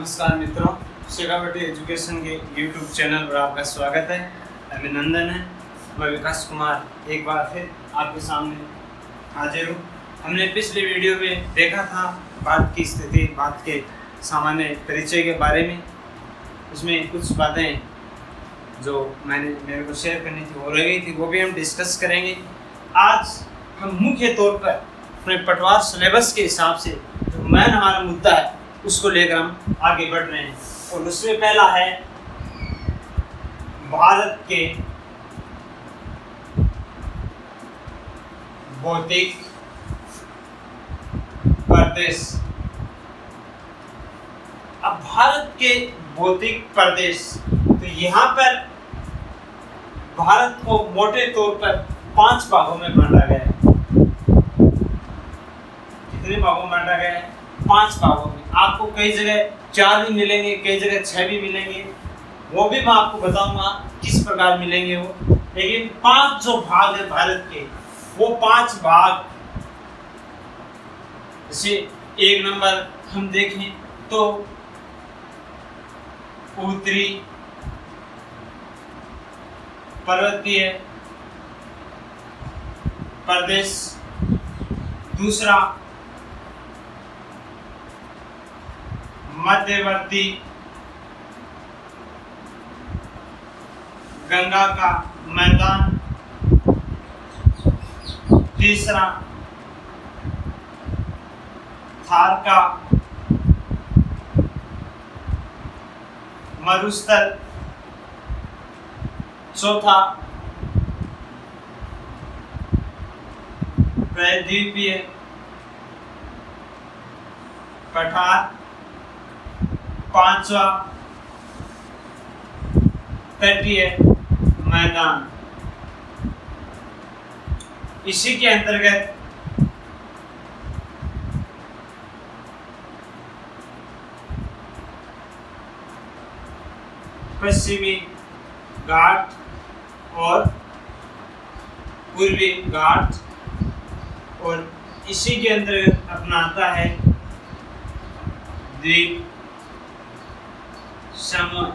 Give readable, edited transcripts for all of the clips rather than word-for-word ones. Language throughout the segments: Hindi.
नमस्कार मित्रों, शेखावटी एजुकेशन के YouTube चैनल पर आपका स्वागत है। अभिनंदन है। मैं विकास कुमार एक बार फिर आपके सामने हाजिर हूँ। हमने पिछले वीडियो में देखा था भारत की स्थिति, भारत के सामान्य परिचय के बारे में। उसमें कुछ बातें जो मेरे को शेयर करनी थी वो रह गई थी, वो भी हम डिस्कस करेंगे। आज हम मुख्य तौर पर अपने पटवार सिलेबस के हिसाब से जो मेन हमारा मुद्दा है उसको लेकर हम आगे बढ़ रहे हैं। और उसमें पहला है भारत के भौतिक प्रदेश। अब भारत के भौतिक प्रदेश, तो यहाँ पर भारत को मोटे तौर पर 5 भागों में बांटा गया है। कितने भागों में बांटा गया है? 5 भागों में। आपको कई जगह 4 भी मिलेंगे, कई जगह 6 भी मिलेंगे, वो भी मैं आपको बताऊंगा किस प्रकार मिलेंगे वो। लेकिन 5 जो भाग है भारत के, वो 5 भाग, जैसे 1 नंबर हम देखें तो उत्तरी पर्वतीय प्रदेश, दूसरा मध्यवर्ती गंगा का मैदान, तीसरा थार का मरुस्थल, चौथा प्रायद्वीपीय पठार, 5वां तटीय मैदान। इसी के अंतर्गत पश्चिमी घाट और पूर्वी घाट, और इसी के अंतर्गत अपना आता है द्वीप समूह।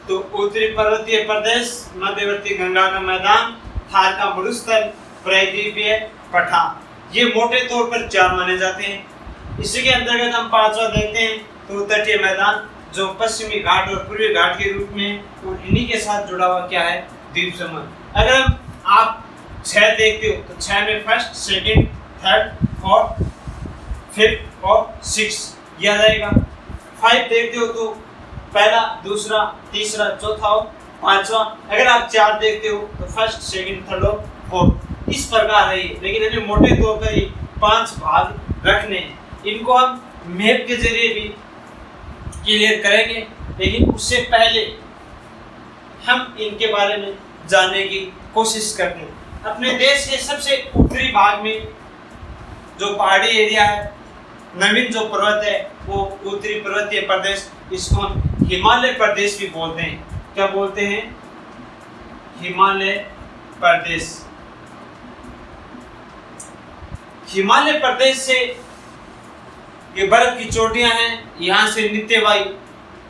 तो उत्तरी पर्वतीय प्रदेश, मध्यवर्ती गंगा का मैदान, थार का मरुस्थल, प्रायद्वीपीय पठार, ये मोटे तौर पर 4 माने जाते हैं। इसी के अंतर्गत हम 5वां देखते हैं तो तटीय मैदान, जो पश्चिमी घाट और पूर्वी घाट के रूप में, और इन्हीं के साथ जुड़ा हुआ क्या है? द्वीप समूह। अगर हम आप 6 देखते हो तो 6 में first, second, third, fourth, fifth और 6 याद आएगा। 5 देखते हो तो पहला, दूसरा, तीसरा, चौथा और 5वां। अगर आप 4 देखते हो तो फर्स्ट, सेकंड, थर्ड और फोर्थ। इस प्रकार है ये। लेकिन हमें मोटे तौर पर ये 5 भाग रखने हैं। इनको हम मैप के जरिए भी क्लियर करेंगे, लेकिन उससे पहले हम इनके बारे में जानने की कोशिश करते हैं। अपने देश के सबसे उत्तरी भाग में जो पहाड़ी एरिया है, नवीन जो पर्वत है, वो उत्तरी पर्वतीय प्रदेश, इसको हम हिमालय प्रदेश भी बोलते हैं। क्या बोलते हैं? हिमालय प्रदेश। हिमालय प्रदेश से ये बर्फ की चोटियां हैं, यहाँ से नित्य वायु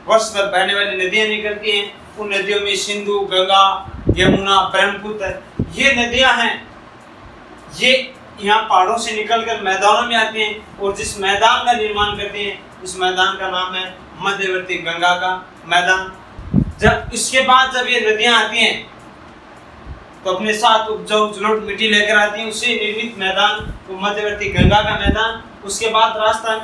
वर्ष भर बहने वाली नदियां निकलती हैं। उन नदियों में सिंधु, गंगा, यमुना, ब्रह्मपुत्र, ये नदियां हैं। ये यहाँ पहाड़ों से निकलकर मैदानों में आते हैं, और जिस मैदान का निर्माण करते हैं उस मैदान का नाम है मध्यवर्ती गंगा का मैदान। जब इसके बाद जब ये नदियां आती हैं तो अपने साथ उपजाऊ जलोढ़ मिट्टी लेकर आती हैं, उससे निर्मित मैदान वो मध्यवर्ती गंगा का मैदान। उसके बाद राजस्थान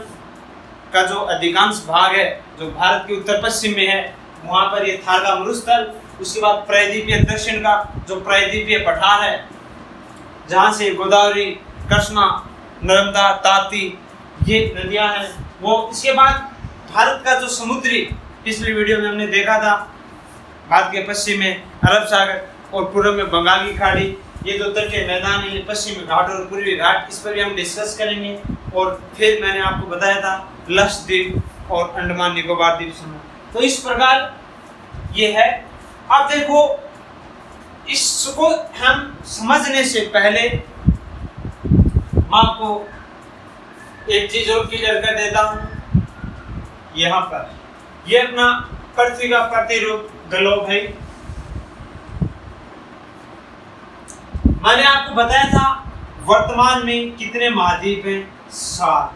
का जो अधिकांश भाग है, जो भारत के उत्तर पश्चिम में है, वहाँ पर ये थार का मरुस्थल। उसके बाद प्रायद्वीपीय दक्षिण का जो प्रायद्वीपीय पठार है, जहाँ से गोदावरी, कृष्णा, नर्मदा, ताप्ती, ये नदियां हैं वो। इसके बाद भारत का जो समुद्री, पिछली वीडियो में हमने देखा था, भारत के पश्चिम में अरब सागर और पूर्व में बंगाल की खाड़ी, ये जो तटीय मैदान है, ये पश्चिमी घाट और पूर्वी घाट, इस पर भी हम डिस्कस करेंगे। और फिर मैंने आपको बताया था लक्षद्वीप और अंडमान निकोबार द्वीप समूह। तो इस प्रकार ये है। अब देखो, इसको हम समझने से पहले मैं आपको एक चीज और क्लियर कर देता हूँ। यहाँ पर, ये अपना पृथ्वी का प्रतिरूप ग्लोब है। मैंने आपको बताया था वर्तमान में कितने महाद्वीप हैं? 7।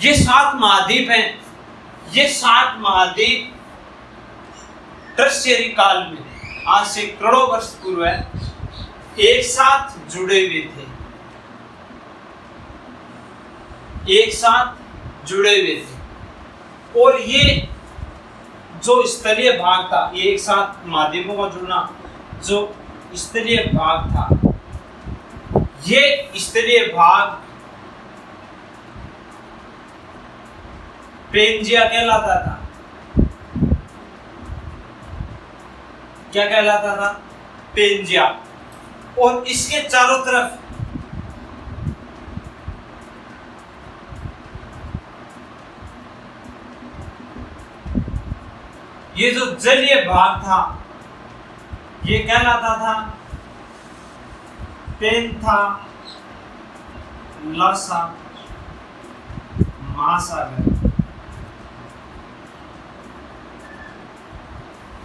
ये 7 महाद्वीप हैं। ये 7 महाद्वीप टर्शियरी काल में, आज से करोड़ों वर्ष पूर्व एक साथ जुड़े हुए थे, एक साथ जुड़े हुए थे। और ये जो स्थलीय भाग था, ये एक साथ महाद्वीपों का जुड़ना जो स्थलीय भाग था, ये स्थलीय भाग पेंजिया कहलाता था। क्या कहलाता था? पेंजिया। और इसके चारों तरफ ये जो जलीय भाग था, ये कहलाता था पेंथालसा महासागर।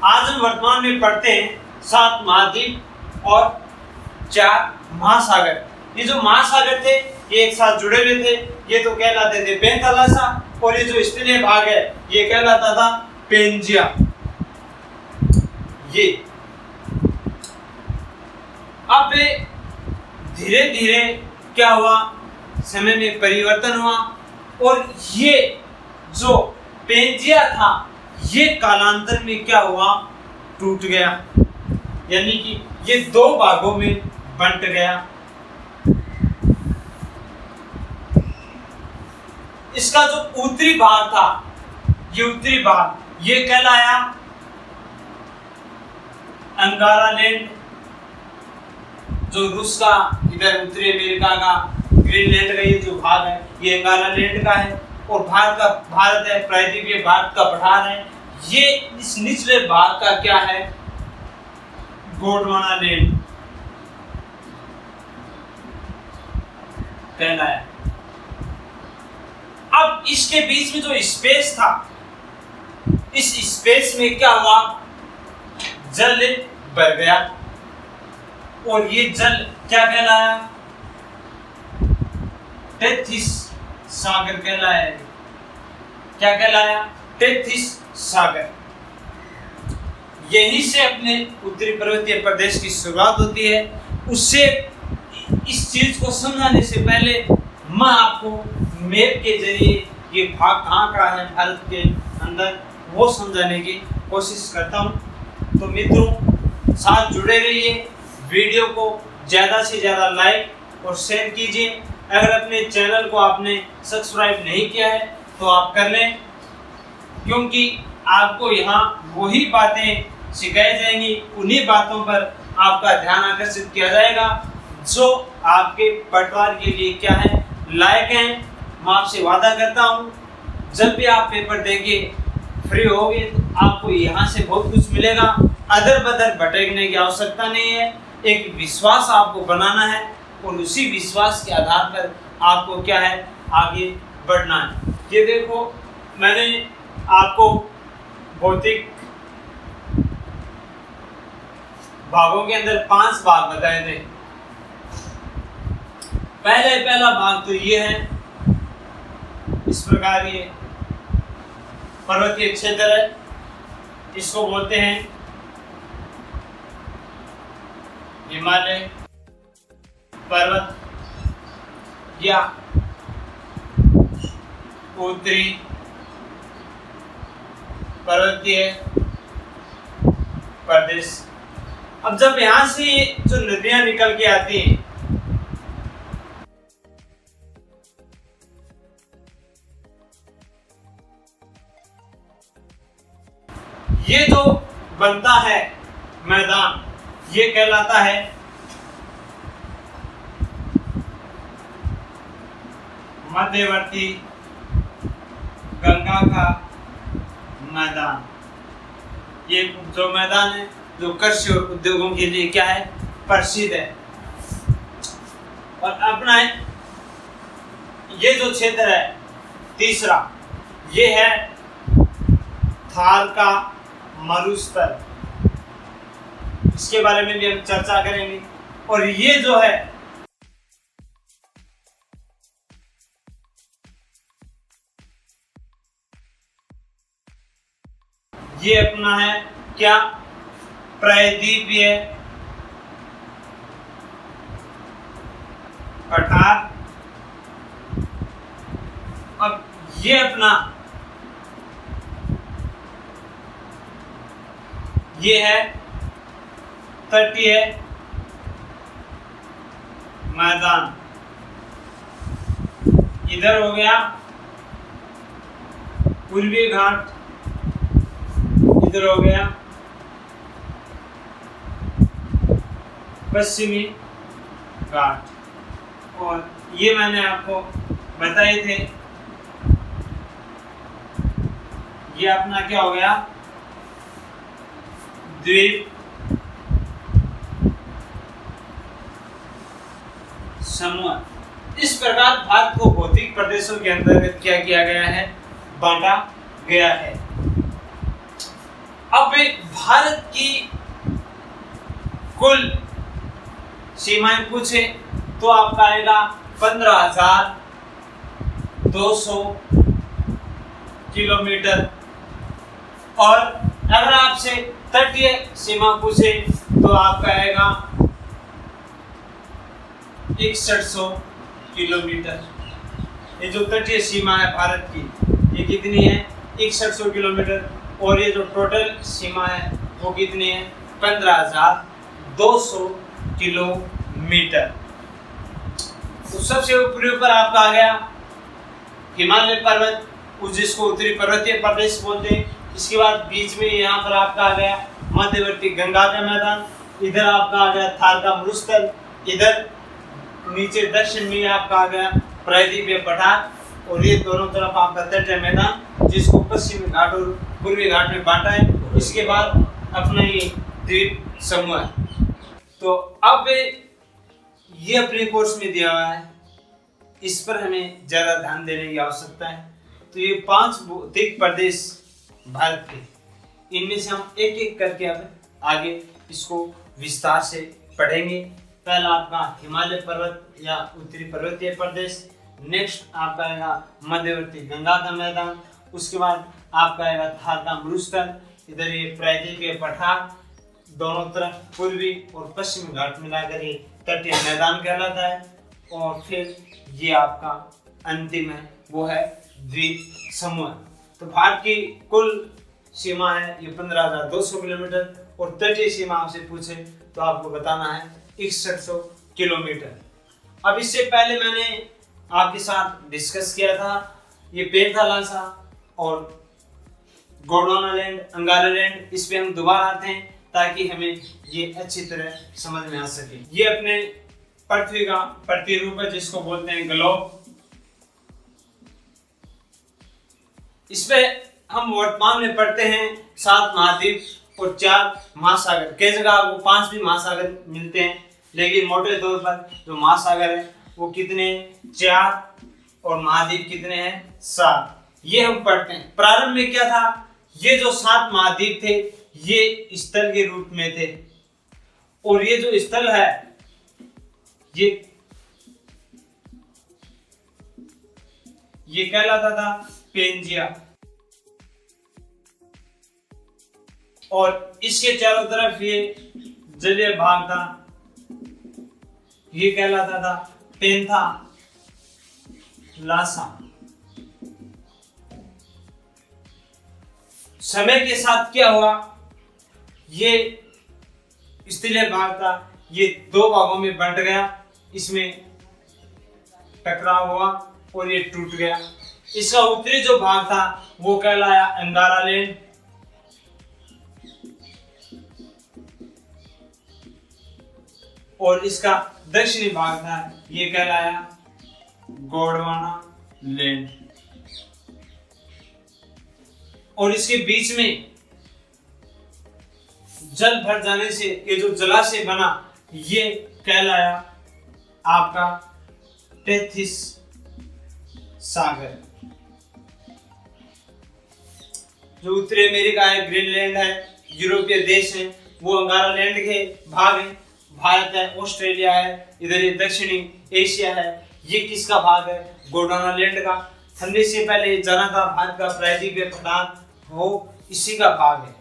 आज हम वर्तमान में पढ़ते हैं 7 महाद्वीप और 4 महासागर। ये जो महासागर थे ये एक साथ जुड़े हुए थे, ये तो कहलाते थे पेंथालसा, और ये जो स्थलीय भाग है ये कहलाता था पेंजिया। ये अब धीरे धीरे क्या हुआ, समय में परिवर्तन हुआ, और ये जो पेंजिया था ये कालांतर में क्या हुआ, टूट गया, यानी कि ये 2 भागों में बंट गया। इसका जो उत्तरी भाग था, ये उत्तरी भाग ये कहलाया अंगारा लैंड, जो रूस का, इधर उत्तरी अमेरिका का, ग्रीनलैंड का ये जो भाग है ये अंगारा लैंड का है। और भारत है प्रायद्वीपीय भारत का पठार है। ये इस निचले भाग का क्या है, गोंडवाना लैंड कहलाया। अब इसके बीच में जो स्पेस था, इस स्पेस में क्या हुआ, जल भर गया, और ये जल क्या कहलाया, टेथिस सागर कहलाया। क्या कहलाया, टेथिस सागर। यहीं से अपने उत्तरी पर्वतीय प्रदेश की शुरुआत होती है। उससे इस चीज को समझाने से पहले मैं आपको मैप के जरिए ये भाग कहाँ का है भारत के अंदर, वो समझाने की कोशिश करता हूँ। तो मित्रों साथ जुड़े रहिए, वीडियो को ज़्यादा से ज़्यादा लाइक और शेयर कीजिए। अगर अपने चैनल को आपने सब्सक्राइब नहीं किया है तो आप कर लें, क्योंकि आपको यहाँ वही बातें सिखाई जाएंगी, उन्हीं बातों पर आपका ध्यान आकर्षित किया जाएगा जो आपके पटवार के लिए क्या है, लायक हैं। मैं आपसे वादा करता हूँ जब भी आप पेपर देंगे, फ्री होगे, तो आपको यहाँ से बहुत कुछ मिलेगा। अदर बदर भटकने की आवश्यकता नहीं है। एक विश्वास आपको बनाना है और उसी विश्वास के आधार पर आपको क्या है, आगे बढ़ना है। ये देखो, मैंने आपको भौतिक भागों के अंदर 5 भाग बताए थे। पहला भाग तो ये है, इस प्रकार ये पर्वतीय क्षेत्र है, इसको बोलते हैं हिमालय पर्वत या उत्तरी पर्वतीय प्रदेश। अब जब यहां से जो नदियां निकल के आती हैं, ये जो बनता है मैदान, ये कहलाता है मध्यवर्ती गंगा का मैदान। ये जो मैदान है जो कृषि और उद्योगों के लिए क्या है, प्रसिद्ध है। और अपना ये जो क्षेत्र है तीसरा, ये है थार का मरुस्थल, इसके बारे में भी हम चर्चा करेंगे। और ये जो है ये अपना है क्या, प्रायद्वीपीय पठार। अब ये अपना ये है तटीय मैदान, इधर हो गया पूर्वी घाट, इधर हो गया पश्चिमी घाट। और ये मैंने आपको बताए थे, ये अपना क्या हो गया, द्वीप समूह। इस प्रकार भारत को भौतिक प्रदेशों के अंतर्गत क्या किया गया है, बांटा गया है। अब भारत की कुल सीमाएं पूछे तो आपका आएगा 15,200 किलोमीटर। और अगर आपसे तटीय सीमा पूछे तो आपका आएगा 6100 किलोमीटर। ये जो तटीय सीमा है भारत की, ये कितनी है, 6100 किलोमीटर। और ये जो टोटल सीमा है वो कितनी है, 15,200 किलोमीटर। तो सबसे ऊपर आपका आ गया हिमालय पर्वत, जिसको उत्तरी पर्वतीय प्रदेश बोलते हैं। इसके बाद बीच में यहाँ पर आपका आ गया मध्यवर्ती गंगा का मैदान, इधर आपका आ गया थार का मरुस्थल, इधर नीचे दक्षिण में आपका आ गया प्रायद्वीपीय पठार, और ये दोनों तरफ आपका तटीय मैदान, जिसको पश्चिमी घाट और पूर्वी घाट में बांटा है। इसके बाद अपना ये द्वीप समूह है। तो अब ये अपने कोर्स में दिया हुआ है, इस पर हमें ज्यादा ध्यान देने की आवश्यकता है। तो ये 5 भौतिक प्रदेश भारत के, इनमें से हम एक एक करके अब आगे इसको विस्तार से पढ़ेंगे। पहला आपका हिमालय पर्वत या उत्तरी पर्वतीय प्रदेश, नेक्स्ट आपका आएगा मध्यवर्ती गंगा का मैदान, उसके बाद आपका आएगा थार का मरुस्थल, इधर ये प्रायद्वीपीय पठार, दोनों तरफ पूर्वी और पश्चिमी घाट मिलाकर ये तटीय मैदान कहलाता है। और फिर ये आपका अंतिम है, वो है द्वीप समूह। तो भारत की कुल सीमा है ये 15,200 किलोमीटर, और तटीय सीमा आपसे पूछे तो आपको बताना है 6100 किलोमीटर। अब इससे पहले मैंने आपके साथ डिस्कस किया था ये पेंथालासा और गोंडवानालैंड, अंगारालैंड, इस पे हम दोबारा आते हैं ताकि हमें ये अच्छी तरह समझ में आ सके। ये अपने पृथ्वी का प्रतिरूप है, जिसको बोलते हैं ग्लोब। इसमें हम वर्तमान में पढ़ते हैं 7 महाद्वीप और 4 महासागर। कई जगह आपको 5 भी महासागर मिलते हैं, लेकिन मोटे तौर पर जो महासागर है वो कितने, 4, और महाद्वीप कितने हैं, 7। ये हम पढ़ते हैं। प्रारंभ में क्या था, ये जो 7 महाद्वीप थे ये स्थल के रूप में थे, और ये जो स्थल है ये कहलाता था पेंजिया, और इसके चारों तरफ ये जलीय भाग था, ये कहलाता था पेंथालासा। समय के साथ क्या हुआ, ये स्थलीय भाग था, ये 2 भागों में बंट गया, इसमें टकराव हुआ और ये टूट गया। इसका उत्तरी जो भाग था वो कहलाया अंगारालैंड, और इसका दक्षिणी भाग था ये कहलाया गोंडवानालैंड, और इसके बीच में जल भर जाने से ये जो जलाशय बना ये कहलाया आपका टेथिस सागर। जो उत्तरी अमेरिका है, ग्रीनलैंड है, यूरोपीय देश है, वो अंगारा लैंड के भाग है। भारत है, ऑस्ट्रेलिया है, इधर ये दक्षिणी एशिया है, ये किसका भाग है? गोंडवाना लैंड का। ठंडे से पहले जाना था भारत का प्रायद्वीपीय पठार हो इसी का भाग है।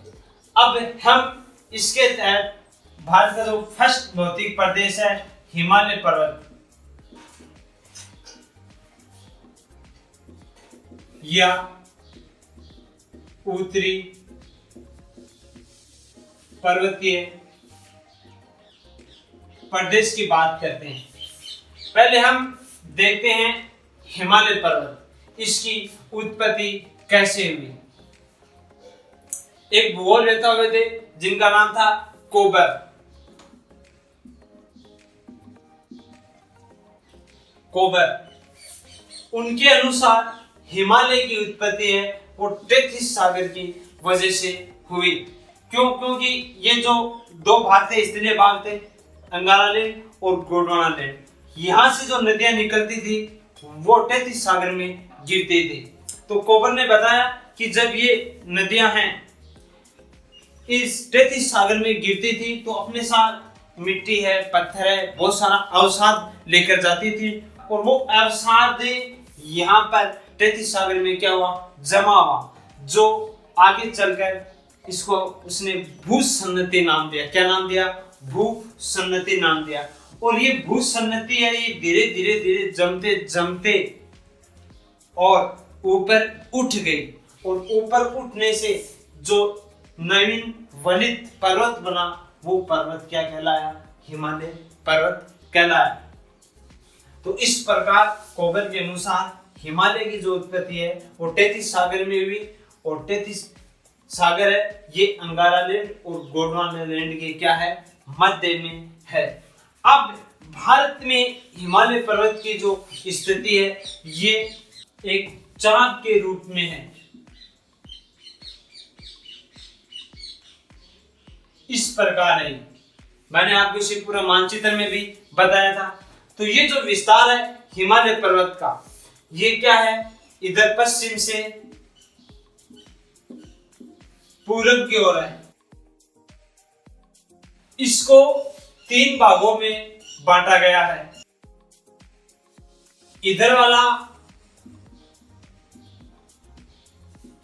अब हम इसके तहत भारत का जो फर्स्ट भौतिक प्रदेश है हिमालय पर्वत, या उत्तरी पर्वतीय प्रदेश की बात करते हैं। पहले हम देखते हैं हिमालय पर्वत, इसकी उत्पत्ति कैसे हुई। एक भूगोल रहता हुए थे जिनका नाम था कोबर। उनके अनुसार हिमालय की उत्पत्ति है वो टेथिस सागर की वजह से हुई। क्यों? क्योंकि ये जो दो भाग थे, स्थलीय भाग थे, अंगारा लैंड और गोंडवाना लैंड, यहाँ से जो नदियां निकलती थी वो टेथिस सागर में गिरते थे। तो कोबर ने बताया कि जब ये नदियां हैं इस टेथिस सागर में गिरती थी तो अपने साथ मिट्टी है, पत्थर है, बहुत सारा अवसाद लेकर जाती थी, और वो अवसाद यहाँ पर टेथिस सागर में क्या हुआ? जमा हुआ, जो आगे चलकर इसको उसने भूसन्नति नाम दिया। क्या नाम दिया? भूसन्नति नाम दिया। और ये भूसन्नति है, ये धीरे धीरे धीरे जमते जमते और ऊपर उठ गई, और ऊपर उठने से जो नवीन वलित पर्वत बना वो पर्वत क्या कहलाया? हिमालय पर्वत कहलाया। तो इस प्रकार कोबर के अनुसार हिमालय की जो उत्पत्ति है वो टेथिस सागर में हुई, और टेथिस सागर है ये अंगारा लैंड और गोंडवाना लैंड के क्या है? मध्य में है। अब भारत में हिमालय पर्वत की जो स्थिति है ये एक चाप के रूप में है। इस प्रकार है, मैंने आपको इसे पूरा मानचित्र में भी बताया था। तो ये जो विस्तार है हिमालय पर्वत का, ये क्या है? इधर पश्चिम से पूरब की ओर है। इसको 3 भागों में बांटा गया है। इधर वाला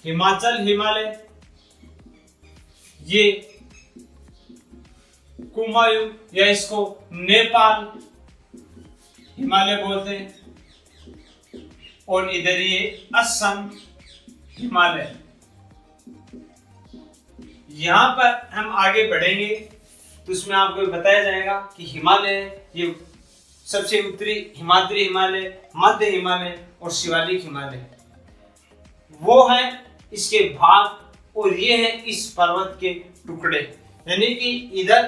हिमाचल हिमालय, ये कुमायूं या इसको नेपाल हिमालय बोलते हैं, और इधर ये असम हिमालय। यहां पर हम आगे बढ़ेंगे तो उसमें आपको बताया जाएगा कि हिमालय ये सबसे उत्तरी हिमाद्री हिमालय, मध्य हिमालय और शिवालिक हिमालय वो है इसके भाग, और ये है इस पर्वत के टुकड़े। यानी कि इधर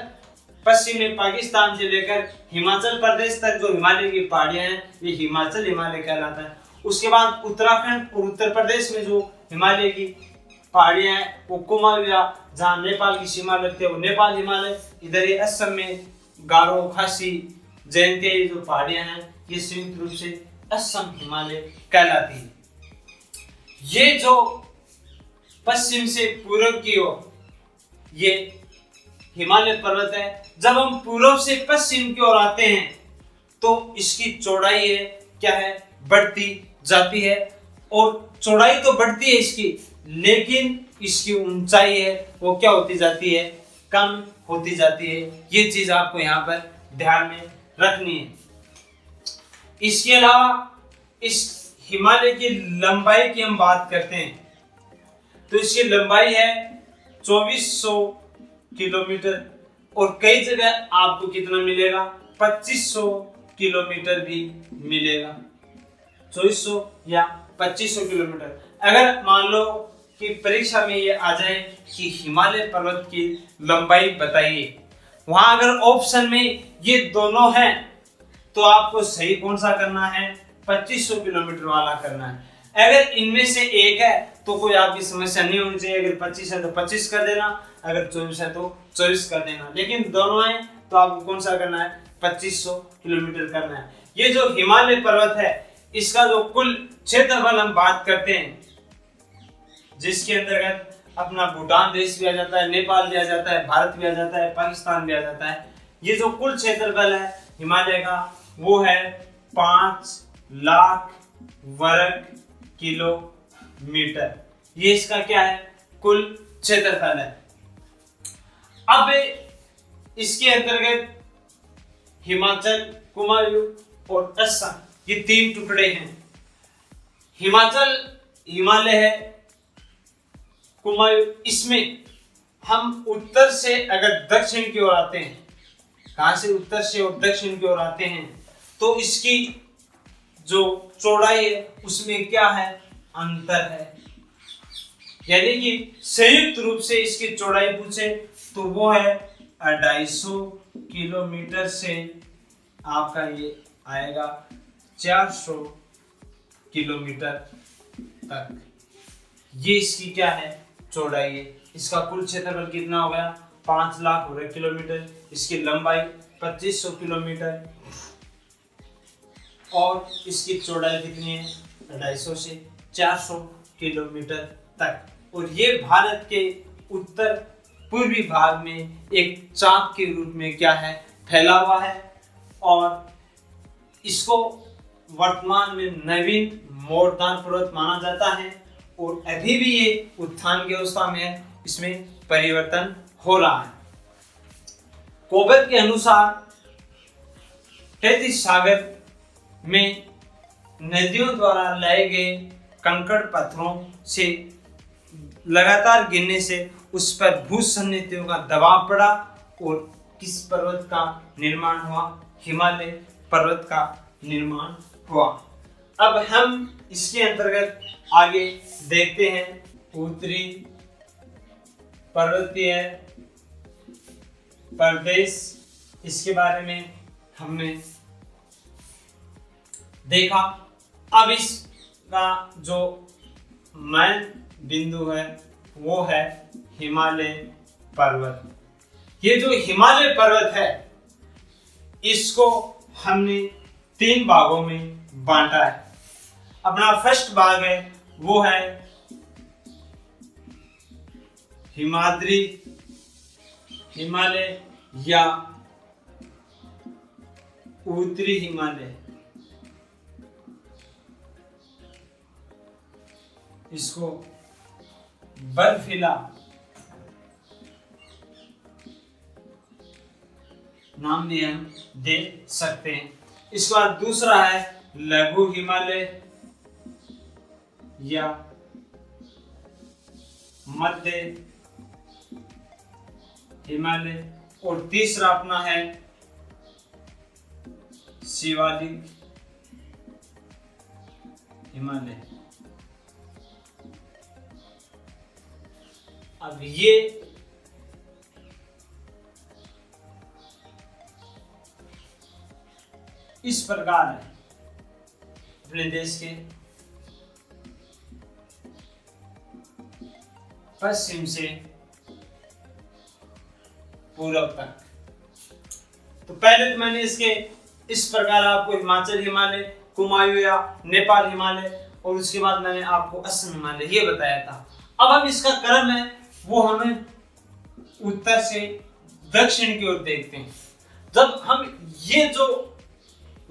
पश्चिम में पाकिस्तान से लेकर हिमाचल प्रदेश तक जो हिमालय की पहाड़ियां हैं ये हिमाचल हिमालय कहलाता है। उसके बाद उत्तराखंड और उत्तर प्रदेश में जो हिमालय की पहाड़ियां हैं वो कुमायूं, जहाँ नेपाल की सीमा लगती है वो नेपाल हिमालय। इधर ये असम में गारो, खासी, जयंतिया ये जो पहाड़ियां हैं ये संयुक्त रूप से असम हिमालय कहलाती है। ये जो पश्चिम से पूर्व की ओर ये हिमालय पर्वत है, जब हम पूर्व से पश्चिम की ओर आते हैं तो इसकी चौड़ाई है क्या है? बढ़ती जाती है, और चौड़ाई तो बढ़ती है इसकी, लेकिन इसकी ऊंचाई है वो क्या होती जाती है? कम होती जाती है। ये चीज आपको यहाँ पर ध्यान में रखनी है। इसके अलावा इस हिमालय की लंबाई की हम बात करते हैं तो इसकी लंबाई है 2400 किलोमीटर, और कई जगह आपको कितना मिलेगा? 2500 किलोमीटर भी मिलेगा। 2400 या 2500 किलोमीटर। अगर मान लो कि परीक्षा में ये आ जाए कि हिमालय पर्वत की लंबाई बताइए, वहां अगर ऑप्शन में ये दोनों हैं तो आपको सही कौन सा करना है? 2500 किलोमीटर वाला करना है। अगर इनमें से एक है तो कोई आपकी समस्या नहीं होनी चाहिए। अगर 25 है तो 25 कर देना, अगर 24 है तो 24 कर देना, लेकिन दोनों हैं तो आपको कौन सा करना है? 2500 किलोमीटर करना है। ये जो हिमालय पर्वत है इसका जो कुल क्षेत्रफल हम बात करते हैं, जिसके अंतर्गत अपना भूटान देश भी आ जाता है, नेपाल भी आ जाता है, भारत भी आ जाता है, पाकिस्तान भी आ जाता है। ये जो कुल क्षेत्रफल है हिमालय का वो है 5 लाख वर्ग किलोमीटर। ये इसका क्या है, कुल क्षेत्रफल है। अब इसके अंतर्गत हिमाचल, कुमायूं और असम ये 3 टुकड़े हैं। हिमाचल हिमालय है, कुमायूं, इसमें हम उत्तर से अगर दक्षिण की ओर आते हैं, कहां से उत्तर से और दक्षिण की ओर आते हैं, तो इसकी जो चौड़ाई है उसमें क्या है, अंतर है। यानी कि संयुक्त रूप से इसकी चौड़ाई पूछे तो वो है 250 किलोमीटर से आपका ये आएगा 400 किलोमीटर तक। ये इसकी क्या है, चौड़ाई है। इसका कुल क्षेत्रफल कितना हो गया, 5 लाख वर्ग किलोमीटर। इसकी लंबाई 2500 किलोमीटर और इसकी चौड़ाई कितनी है, 250 से 400 किलोमीटर तक। और ये भारत के उत्तर पूर्वी भाग में एक चाप के रूप में क्या है, फैला हुआ है। और इसको वर्तमान में नवीन मोरदान पर्वत माना जाता है और अभी भी ये उत्थान की अवस्था में है, इसमें परिवर्तन हो रहा है। कोबर के अनुसार तैतीस सागर में नदियों द्वारा लाए गए कंकड़ पत्थरों से लगातार गिरने से उस पर भूसन्निधियों का दबाव पड़ा और किस पर्वत का निर्माण हुआ, हिमालय पर्वत का निर्माण हुआ। अब हम इसके अंतर्गत आगे देखते हैं उत्तरी पर्वतीय प्रदेश। इसके बारे में हमने देखा। अब इसका जो मेन बिंदु है वो है हिमालय पर्वत। ये जो हिमालय पर्वत है इसको हमने 3 भागों में बांटा है। अपना फर्स्ट भाग है वो है हिमाद्री हिमालय या उत्तरी हिमालय। इसको बर्फीला नाम भी हम दे सकते हैं। इसके बाद दूसरा है लघु हिमालय या मध्य हिमालय और तीसरा अपना है शिवालिक हिमालय। अब ये इस प्रकार है अपने देश के पश्चिम से पूर्व तक। तो पहले तो मैंने इसके इस प्रकार आपको हिमाचल हिमालय, कुमायूं या नेपाल हिमालय और उसके बाद मैंने आपको असम हिमालय ये बताया था। अब हम इसका क्रम है वो हमें उत्तर से दक्षिण की ओर देखते हैं। जब हम ये जो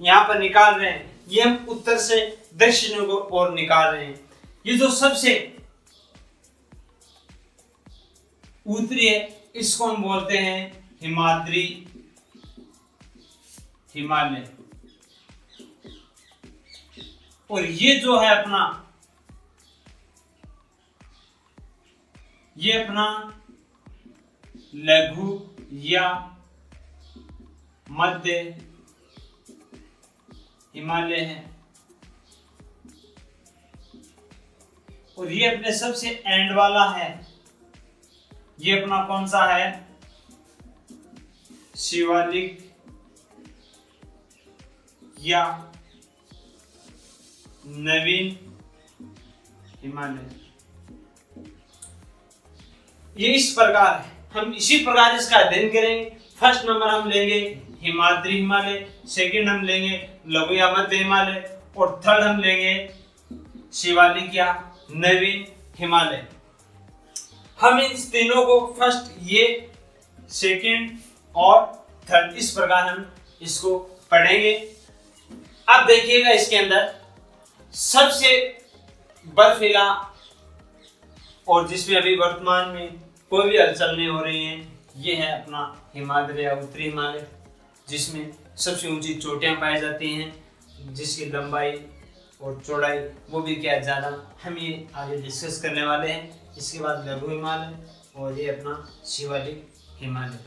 यहाँ पर निकाल रहे हैं ये हम उत्तर से दक्षिण की ओर निकाल रहे हैं। ये जो सबसे उत्तरी है इसको हम बोलते हैं हिमाद्री हिमालय। और ये जो है अपना ये अपना लघु या मध्य हिमालय है। और ये अपने सबसे एंड वाला है, ये अपना कौन सा है, शिवालिक या नवीन हिमालय। ये इस प्रकार है। हम इसी प्रकार इसका अध्ययन करेंगे। फर्स्ट नंबर हम लेंगे हिमाद्री हिमालय, सेकंड हम लेंगे लघु या मध्य हिमालय और थर्ड हम लेंगे शिवालिक या नवीन हिमालय। हम इन तीनों को फर्स्ट, ये सेकंड और थर्ड, इस प्रकार हम इसको पढ़ेंगे। अब देखिएगा इसके अंदर सबसे बर्फीला और जिसमें अभी वर्तमान में कोई भी हलचल नहीं हो रही है, ये है अपना हिमालय या उत्तरी हिमालय, जिसमें सबसे ऊंची चोटियां पाई जाती हैं, जिसकी लंबाई और चौड़ाई वो भी क्या ज़्यादा, हम ये आगे डिस्कस करने वाले हैं। इसके बाद लघु हिमालय और ये अपना शिवालिक हिमालय।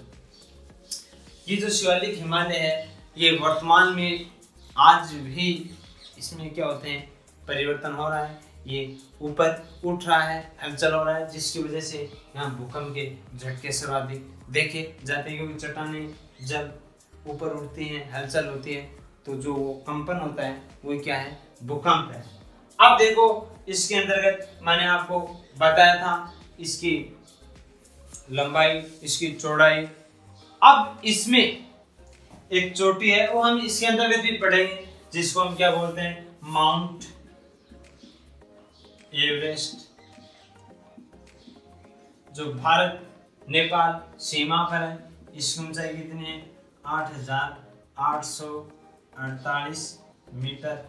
ये जो शिवालिक हिमालय है ये वर्तमान में आज भी इसमें क्या होते हैं, परिवर्तन हो रहा है, ये ऊपर उठ रहा है, हलचल हो रहा है, जिसकी वजह से यहाँ भूकंप के झटके सर्वाधिक देखे जाते हैं, क्योंकि चट्टानें जब ऊपर उठती हैं, हलचल होती है, तो जो कंपन होता है वो क्या है, भूकंप है। अब देखो इसके अंतर्गत मैंने आपको बताया था इसकी लंबाई, इसकी चौड़ाई। अब इसमें एक चोटी है वो हम इसके अंतर्गत भी पढ़ेंगे, जिसको हम क्या बोलते हैं, माउंट एवरेस्ट, जो भारत नेपाल सीमा पर है। इसकी ऊंचाई कितनी है, 8,848 मीटर।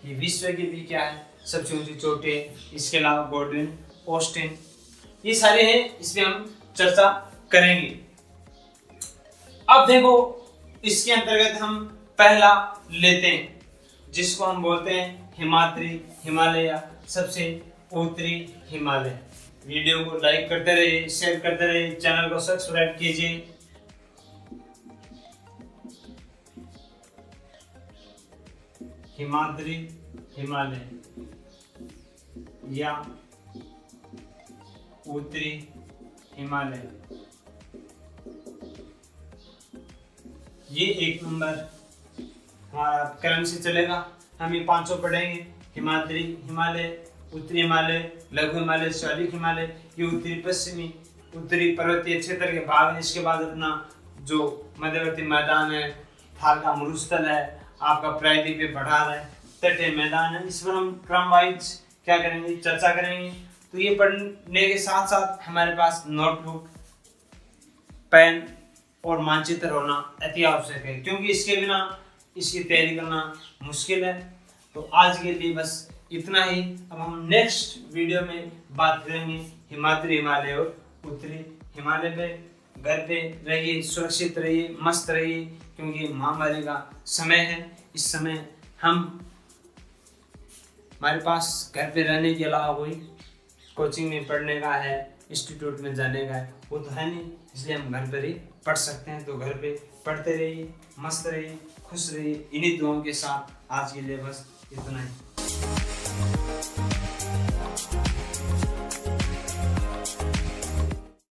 ये विश्व की भी क्या है, सबसे ऊंची चोटी है। इसके अलावा गॉर्डन, ऑस्टिन, ये सारे हैं, इसमें हम चर्चा करेंगे। अब देखो इसके अंतर्गत हम पहला लेते हैं, जिसको हम बोलते हैं हिमाद्री हिमालय या सबसे उत्तरी हिमालय। वीडियो को लाइक करते रहिए, शेयर करते रहिए, चैनल को सब्सक्राइब कीजिए। हिमाद्री हिमालय या उत्तरी हिमालय, ये 1 नंबर हमारा क्रम से चलेगा। हम ये 500 पढ़ेंगे, हिमाद्री हिमालय, उत्तरी हिमालय, लघु हिमालय, शिवालिक हिमालय। ये उत्तरी पश्चिमी उत्तरी पर्वतीय क्षेत्र के भाग है। इसके बाद अपना जो मध्यवर्ती मैदान है, थार का मरुस्थल है, आपका प्रायद्वीपीय पठार है, तटीय मैदान है। इस पर हम क्रम वाइज क्या करेंगे, चर्चा करेंगे। तो ये पढ़ने के साथ साथ हमारे पास नोटबुक, पेन और मानचित्र होना अति आवश्यक है, क्योंकि इसके बिना इसकी तैयारी करना मुश्किल है। तो आज के लिए बस इतना ही। अब हम नेक्स्ट वीडियो में बात करेंगे हिमाद्री हिमालय और उत्तरी हिमालय पे। घर पे रहिए, सुरक्षित रहिए, मस्त रहिए, क्योंकि महामारी का समय है। इस समय हमारे पास घर पे रहने के अलावा कोई कोचिंग में पढ़ने का है, इंस्टीट्यूट में जाने का है, वो तो है नहीं, इसलिए हम घर पर ही पढ़ सकते हैं। तो घर पे पढ़ते रहिए, मस्त रहिए, खुश रहिए। इन्हीं दुआओं के साथ आज के लिए बस इतना ही।